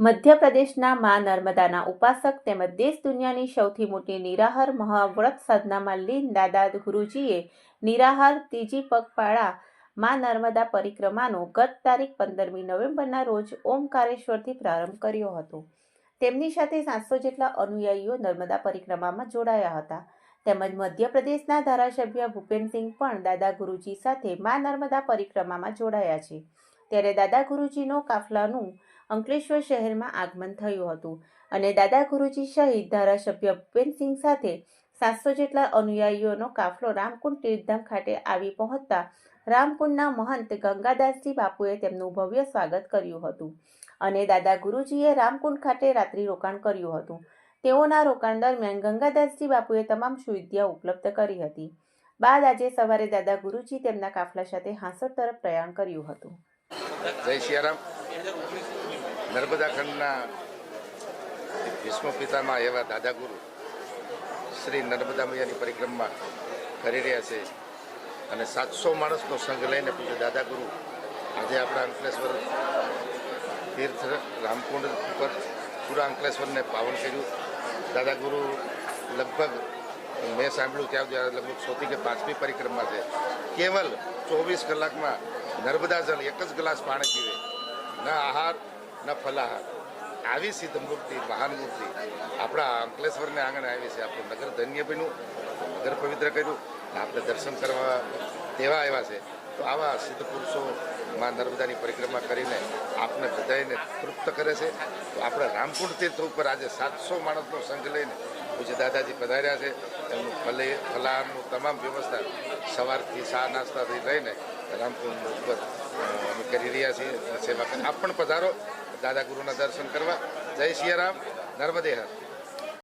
મધ્યપ્રદેશના મા નર્મદાના ઉપાસક તેમજ દેશ દુનિયાની સૌથી મોટી નિરાહાર મહાવ્રત સાધનામાં લીન દાદા ગુરુજીએ નિરાહાર ત્રીજી પગપાળા મા નર્મદા પરિક્રમાનો ગત તારીખ 15મી નવેમ્બરના રોજ ઓમકારેશ્વરથી પ્રારંભ કર્યો હતો. તેમની સાથે 700 જેટલા અનુયાયીઓ નર્મદા પરિક્રમામાં જોડાયા હતા. તેમજ મધ્યપ્રદેશના ધારાસભ્ય ભૂપેન્દ્રસિંહ પણ દાદા ગુરુજી સાથે મા નર્મદા પરિક્રમામાં જોડાયા છે. ત્યારે દાદા ગુરુજીનો કાફલાનું અંકલેશ્વર શહેરમાં આગમન થયું હતું અને દાદા ગુરુજી સહિત ધારાસભ્ય ભૂપેન્દ્રસિંહ સાથે 700 જેટલા અનુયાયીઓનો કાફલો રામકુંડ તીર્થધામ ખાતે આવી પહોંચતા રામકુંડના મહંત ગંગાદાસજી બાપુએ તેમનું ભવ્ય સ્વાગત કર્યું હતું અને દાદા ગુરુજીએ રામકુંડ ખાતે રાત્રિ રોકાણ કર્યું હતું. તેઓના રોકાણ દરમિયાન ગંગાદાસજી બાપુએ તમામ સુવિધાઓ ઉપલબ્ધ કરી હતી. બાદ આજે સવારે દાદા ગુરુજી તેમના કાફલા સાથે હાંસોટ તરફ પ્રયાણ કર્યું હતું. જય સિયારામ. નર્મદા ખંડના વિશ્વ પિતામાં એવા દાદા ગુરુ શ્રી નર્મદા મૈયાની પરિક્રમા કરી રહ્યા છે અને 700 માણસનો સંઘ લઈને પૂજ્ય દાદા ગુરુ આજે આપણા અંકલેશ્વર તીર્થ રામકુંડ ઉપર પૂરા અંકલેશ્વરને પાવન કર્યું. દાદા ગુરુ લગભગ મેં સાંભળ્યું ત્યાં લગભગ 100થી કે 5મી પરિક્રમા છે. કેવલ 24 કલાકમાં નર્મદા જળ એક જ ગ્લાસ પાણી પીવે, ન આહાર ન ફલાહાર. આવી સિદ્ધ મૂર્તિ, મહાન મૂર્તિ આપણા અંકલેશ્વરને આંગણે આવી છે. આપણું નગર ધન્ય બન્યું, નગર પવિત્ર કર્યું, આપણે દર્શન કરવા તેવા આવ્યા છે. તો આવા સિદ્ધ પુરુષો મા નર્મદાની પરિક્રમા કરીને આપને બધાને તૃપ્ત કરે છે. તો આપણે રામકુંડ તીર્થ ઉપર આજે 700 માણસનો સંઘ લઈને પૂજ્ય દાદાજી પધાર્યા છે. એમનું ફલાહારનું તમામ વ્યવસ્થા સવારથી ચા નાસ્તાથી લઈને રામકુંડ ઉપર અમે કરી રહ્યા છીએ સેવા કરી. આપ પણ પધારો દાદા ગુરુના દર્શન કરવા. જય સિયારામ. નર્મદે હર.